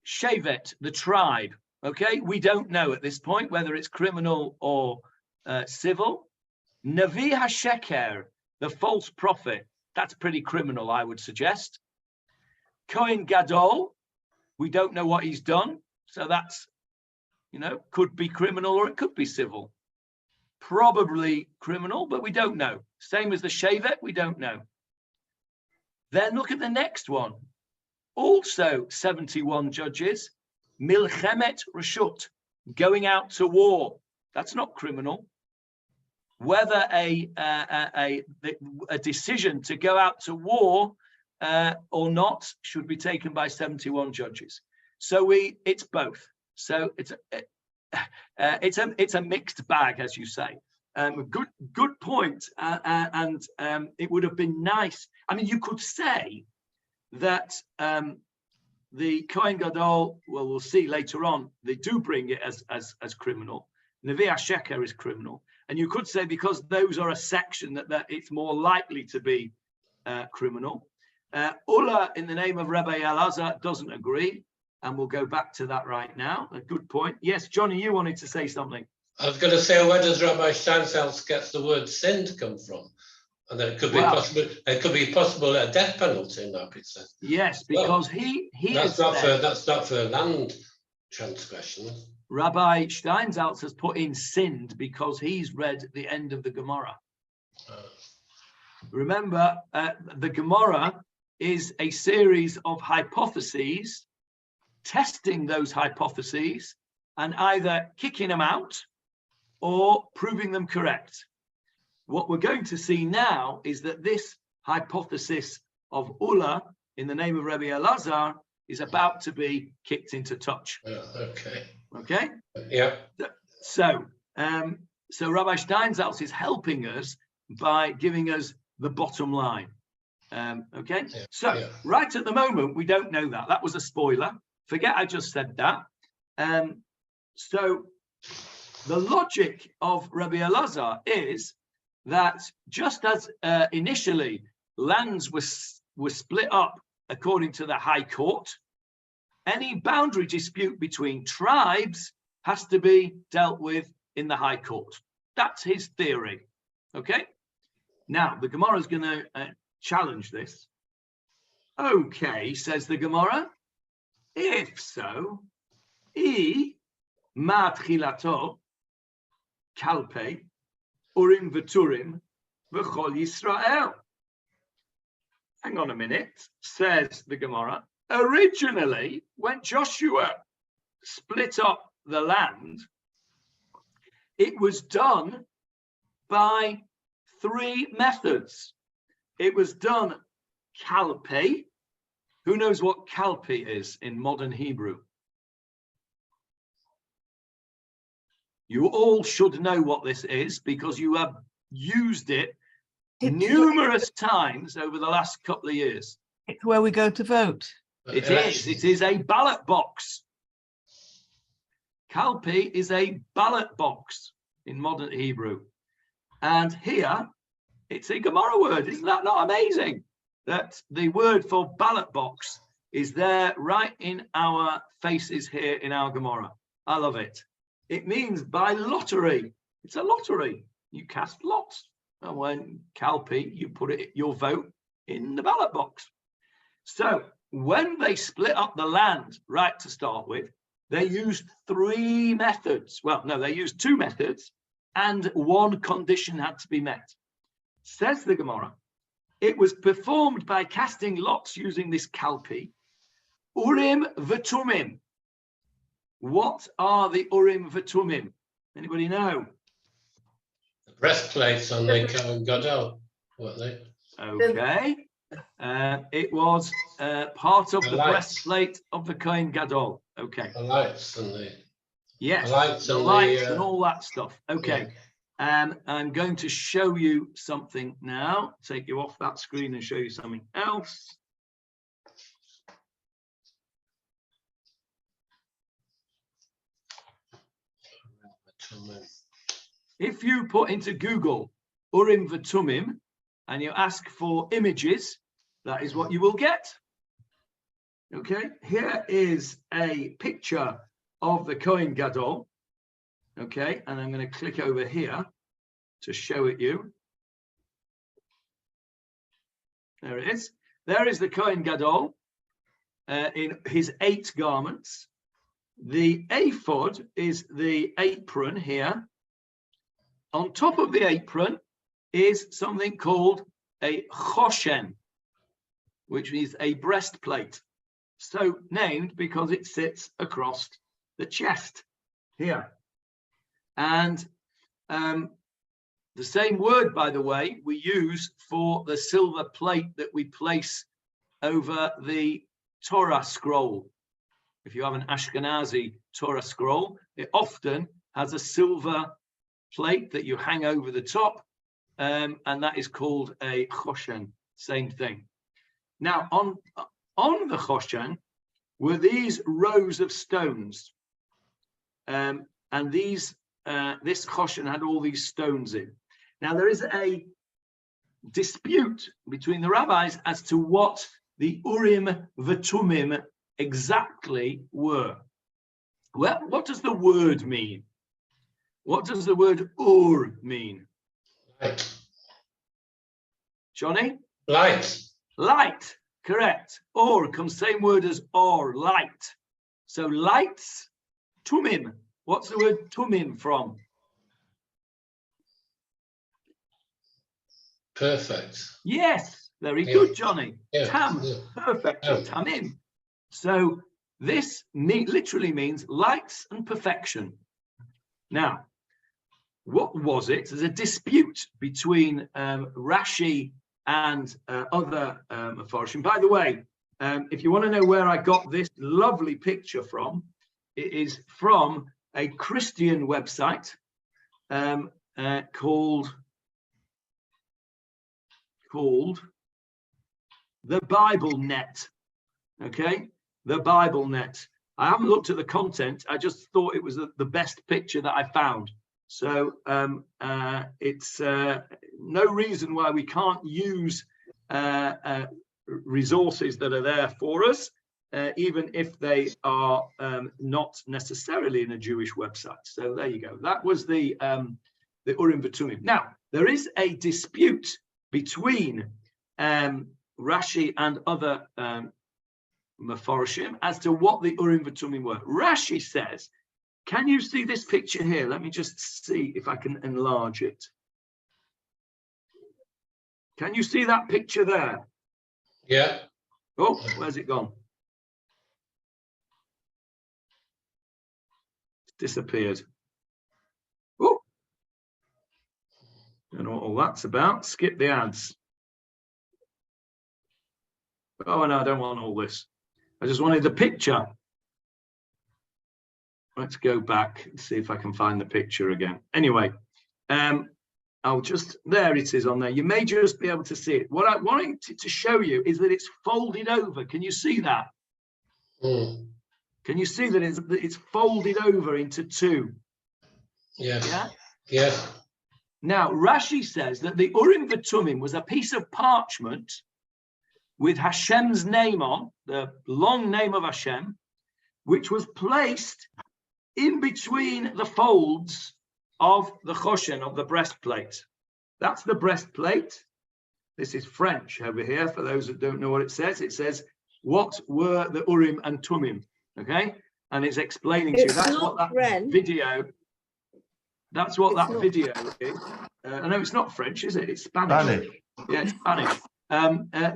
Shevet, the tribe. Okay, we don't know at this point whether it's criminal or civil. Navi HaSheker, the false prophet, that's pretty criminal, I would suggest. Kohen Gadol, we don't know what he's done, so that's, you know, could be criminal or it could be civil. Probably criminal, but we don't know. Same as the Shevet, we don't know. Then look at the next one. Also 71 judges. Milchemet Rashut, going out to war. That's not criminal. Whether a decision to go out to war or not should be taken by 71 judges. So it's both. So it's a mixed bag, as you say. Good point. And it would have been nice. I mean, you could say that the Kohen Gadol, well, we'll see later on, they do bring it as criminal. Nevi HaSheker is criminal. And you could say because those are a section that it's more likely to be criminal. Ulla, in the name of Rabbi Elazar, doesn't agree. And we'll go back to that right now. A good point. Yes, Johnny, you wanted to say something. I was going to say, where does Rabbi Steinsaltz get the word sinned come from? And then it could be possible. It could be possible a death penalty in that picture. Yes, because that's not for land transgression. Rabbi Steinsaltz has put in sinned because he's read the end of the Gemarah. Remember, the Gemarah is a series of hypotheses, testing those hypotheses and either kicking them out or proving them correct. What we're going to see now is that this hypothesis of Ulla in the name of Rabbi Elazar is about to be kicked into touch. Okay. Okay. Yeah. So Rabbi Steinsaltz is helping us by giving us the bottom line. Okay. Yeah. So right at the moment we don't know that. That was a spoiler. Forget I just said that. So the logic of Rabbi Elazar is that just as initially lands were split up according to the High Court, any boundary dispute between tribes has to be dealt with in the High Court. That's his theory. Okay. Now the Gemarah is going to challenge this. Okay, says the Gemarah. If so, ma tchilato kalpe Urim veturim v'chol Yisrael. Hang on a minute, says the Gemarah. Originally, when Joshua split up the land, it was done by 3 methods. It was done kalpe. Who knows what kalpe is in modern Hebrew? You all should know what this is because you have used it numerous times over the last couple of years. It's where we go to vote. It is a ballot box. Kalpe is a ballot box in modern Hebrew. And here, it's a Gemarah word. Isn't that not amazing? That the word for ballot box is there right in our faces here in our Gemarah. I love it. It means by lottery. It's a lottery. You cast lots. And when kalpe, you put your vote in the ballot box. So when they split up the land right to start with, they used 3 methods. Well, no, they used 2 methods and 1 condition had to be met. Says the Gemarah, it was performed by casting lots using this kalpe. Urim vetumim. What are the Urim vetumim? Anybody know? The breastplates on the Kohen Gadol, weren't they? Okay. It was part of the breastplate of the Kohen Gadol. Okay. The lights and the... Yes, the lights and all that stuff. Okay. Yeah. I'm going to show you something now. Take you off that screen and show you something else. If you put into Google Urim vetumim and you ask for images, that is what you will get. Okay, here is a picture of the Kohen Gadol. Okay, and I'm going to click over here to show it you. There it is. There is the Kohen Gadol in his 8 garments. The ephod is the apron here. On top of the apron is something called a choshen, which is a breastplate. So named because it sits across the chest here. And the same word, by the way, we use for the silver plate that we place over the Torah scroll. If you have an Ashkenazi Torah scroll, it often has a silver plate that you hang over the top, and that is called a choshen, same thing. Now, on the choshen were these rows of stones, and this choshen had all these stones in. Now, there is a dispute between the rabbis as to what the Urim vetumin exactly were. Well, what does the word mean? What does the word Ur mean? Light. Johnny? Light. Light, correct. Or comes same word as or, light. So lights, tumim. What's the word tumim from? Perfect. Yes, very good, Johnny. Yeah. Tam, Yeah. perfect, Yeah. tamim. So this literally means lights and perfection. Now, what was it? There's a dispute between Rashi and other Mefarshim. By the way, if you want to know where I got this lovely picture from, it is from a Christian website called the Bible Net. Okay, the Bible Net. I haven't looked at the content. I just thought it was the best picture that I found. So it's no reason why we can't use resources that are there for us, even if they are not necessarily in a Jewish website. So there you go. That was the Urim vetumin. Now, there is a dispute between Rashi and other Mefarshim as to what the Urim vetumin were. Rashi says, can you see this picture here? Let me just see if I can enlarge it. Can you see that picture there? Yeah. Oh, where's it gone? It's disappeared. Oh, I don't know what all that's about. Skip the ads. Oh, no, I don't want all this. I just wanted the picture. Let's go back and see if I can find the picture again. Anyway, I'll just, there it is on there. You may just be able to see it. What I wanted to show you is that it's folded over. Can you see that? Mm. Can you see that it's folded over into 2? Yes. Yeah? Yes. Now, Rashi says that the Urim vetumin was a piece of parchment with Hashem's name on, the long name of Hashem, which was placed in between the folds of the choshen, of the breastplate. That's the breastplate. This is French over here, for those that don't know what it says. It says, what were the Urim and Tumim? Okay? And it's explaining to you. That's what that video, that's what that video is. I know it's not French, is it? It's Spanish. Spanish. Yeah, it's Spanish.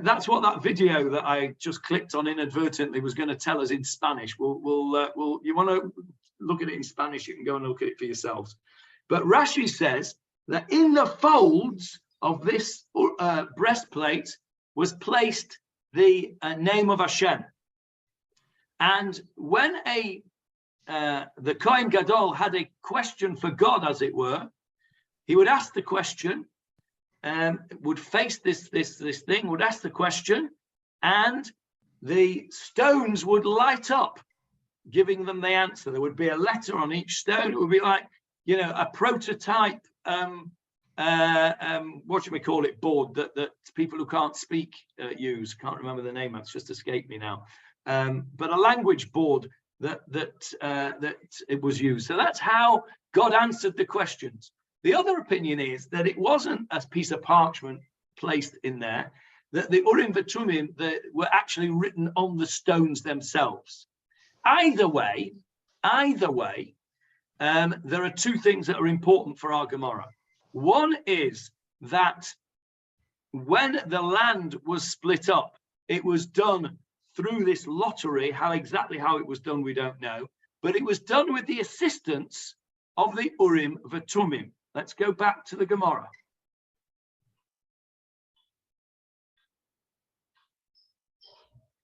That's what that video that I just clicked on inadvertently was going to tell us in Spanish. We'll you want to look at it in Spanish, you can go and look at it for yourselves. But Rashi says that in the folds of this breastplate was placed the name of Hashem. And when the Kohen Gadol had a question for God, as it were, he would ask the question, would face this thing, would ask the question, and the stones would light up, giving them the answer. There would be a letter on each stone. It would be like, you know, a prototype, what should we call it, board that people who can't speak use. Can't remember the name, it's just escaped me now. but a language board that it was used. So that's how God answered the questions. The other opinion is that it wasn't a piece of parchment placed in there, that the Urim vetumin were actually written on the stones themselves. Either way, there are two things that are important for our Gemarah. One is that when the land was split up, it was done through this lottery. Exactly how it was done, we don't know, but it was done with the assistance of the Urim vetumim. Let's go back to the Gemarah.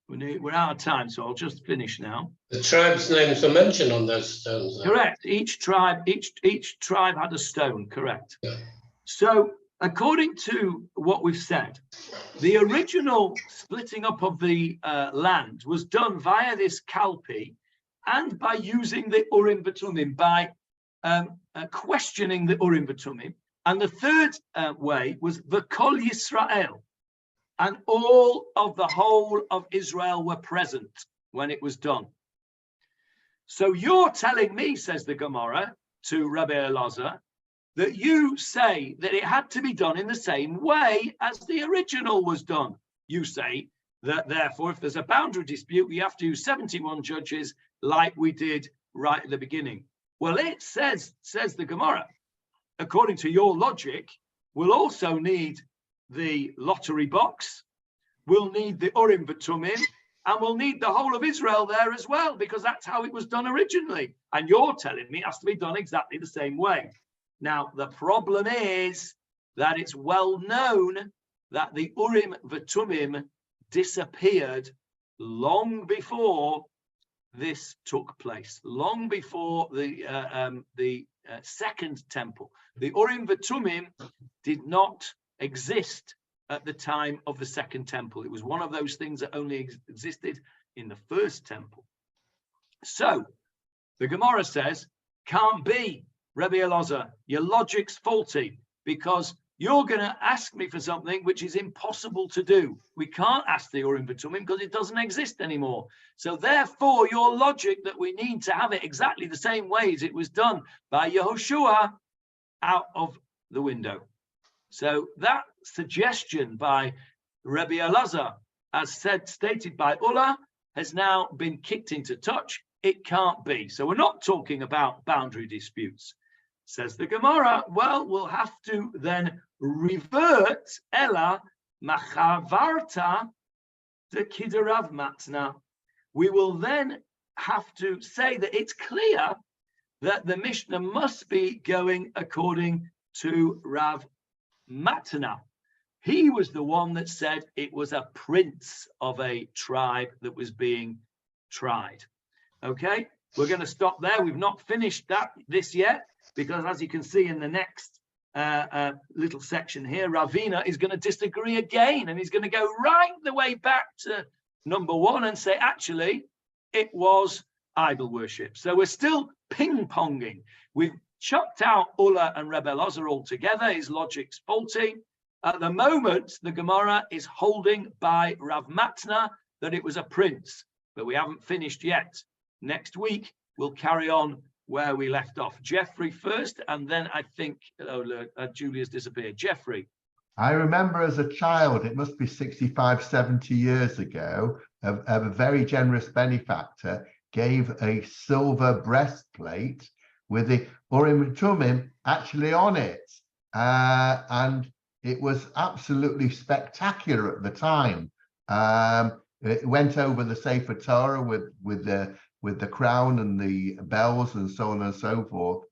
We're out of time, so I'll just finish now. The tribes' names are mentioned on those stones. Though. Correct. Each tribe had a stone. Correct. Yeah. So, according to what we've said, the original splitting up of the land was done via this kalpi, and by using the Urim vetumim, by questioning the Urim vetumim. And the third way was the Kol Yisrael. And all of the whole of Israel were present when it was done. So you're telling me, says the Gemarah to Rabbi Elazar, that you say that it had to be done in the same way as the original was done. You say that therefore, if there's a boundary dispute, we have to use 71 judges like we did right at the beginning. Well, it says the Gemarah, according to your logic, we'll also need the lottery box, we'll need the Urim vetumim, and we'll need the whole of Israel there as well, because that's how it was done originally. And you're telling me it has to be done exactly the same way. Now, the problem is that it's well known that the Urim vetumim disappeared long before this took place, long before the second temple. The Urim vetumim did not exist at the time of the second temple. It was one of those things that only existed in the first temple. So the Gemarah says, can't be, Rabbi Elazar, your logic's faulty, because you're going to ask me for something which is impossible to do. We can't ask the Urim vetumim because it doesn't exist anymore. So therefore, your logic that we need to have it exactly the same way as it was done by Yehoshua, out of the window. So that suggestion by Rabbi Elazar, as stated by Ullah, has now been kicked into touch. It can't be. So we're not talking about boundary disputes. Says the Gemarah, well, we'll have to then revert Ella Machavarta de Kidarav Matna. We will then have to say that it's clear that the Mishnah must be going according to Rav Matna. He was the one that said it was a prince of a tribe that was being tried. Okay, we're going to stop there. We've not finished this yet, because as you can see in the next little section here, Ravina is going to disagree again, and he's going to go right the way back to number one and say, actually, it was idol worship. So we're still ping-ponging. We've chucked out Ullah and Rebbe Elazar altogether. His logic's faulty. At the moment, the Gemarah is holding by Rav Matna that it was a prince, but we haven't finished yet. Next week, we'll carry on where we left off. Jeffrey first, and then I think, Julia's disappeared. Jeffrey. I remember as a child, it must be 65, 70 years ago, a very generous benefactor gave a silver breastplate with the Urim vetumim actually on it. And it was absolutely spectacular at the time. It went over the Sefer Torah with the crown and the bells and so on and so forth.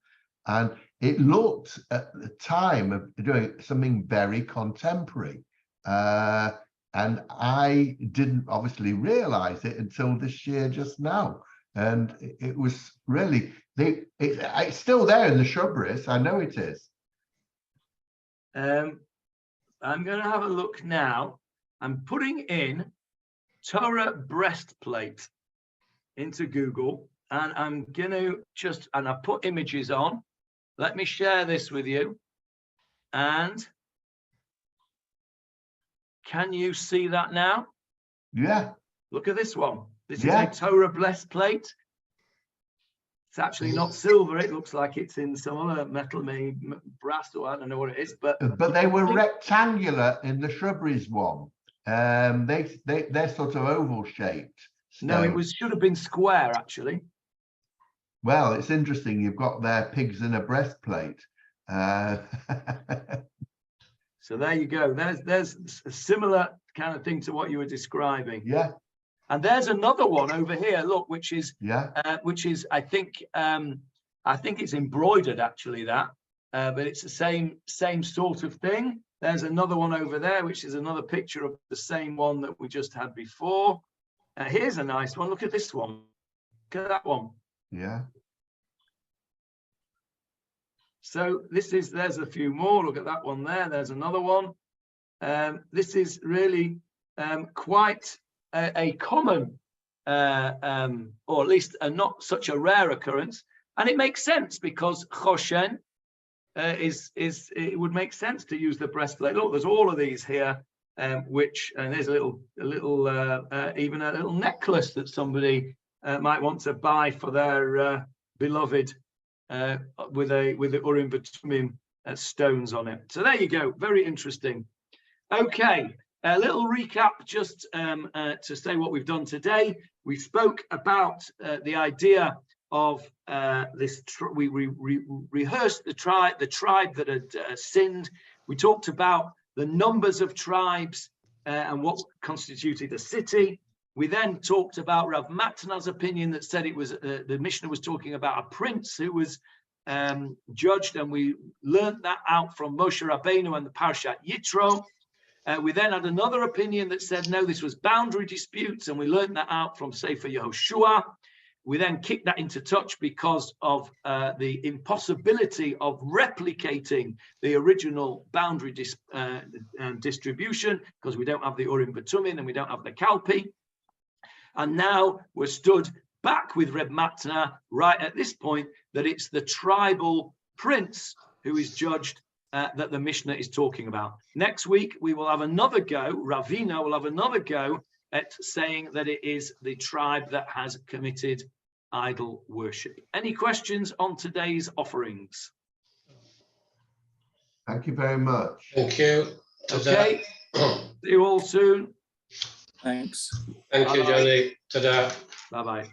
And it looked at the time of doing something very contemporary. And I didn't obviously realize it until this year just now. And it was really, it's still there in the shrubberies. I know it is. I'm going to have a look now. I'm putting in Torah breastplate into Google, and I'm going to and I put images on. Let me share this with you. And can you see that now? Yeah. Look at this one. This is a Torah blessed plate. It's actually not silver. It looks like it's in some other metal, maybe brass, or I don't know what it is. But they were rectangular in the shrubberies one. They're sort of oval shaped. No, it should have been square actually. Well, it's interesting. You've got their pigs in a breastplate. So there you go. There's a similar kind of thing to what you were describing. Yeah. And there's another one over here. Look, which is I think it's embroidered actually, but it's the same sort of thing. There's another one over there, which is another picture of the same one that we just had before. Here's a nice one. Look at this one. Look at that one. Yeah. So there's a few more. Look at that one there. There's another one. This is really quite a common, or at least not such a rare occurrence, and it makes sense because choshen it would make sense to use the breastplate. Look, there's all of these here, and there's a even a little necklace that somebody might want to buy for their beloved with the Urim vetumin stones on it. So there you go. Very interesting. Okay. A little recap, just to say what we've done today. We spoke about the idea of this. We rehearsed the tribe that had sinned. We talked about the numbers of tribes and what constituted a city. We then talked about Rav Matna's opinion that said it was the Mishnah was talking about a prince who was judged, and we learned that out from Moshe Rabbeinu and the Parshat Yitro. We then had another opinion that said, no, this was boundary disputes, and we learned that out from Sefer Yehoshua. We then kicked that into touch because of the impossibility of replicating the original boundary distribution, because we don't have the Urim Vetumin and we don't have the Kalpi. And now we're stood back with Reb Matna right at this point that it's the tribal prince who is judged that the Mishnah is talking about. Next week, we will have another go, Ravina will have another go at saying that it is the tribe that has committed idol worship. Any questions on today's offerings? Thank you very much. Thank you. Okay, see you all soon. Thanks. Thank you, Johnny. Ta-da. Bye-bye.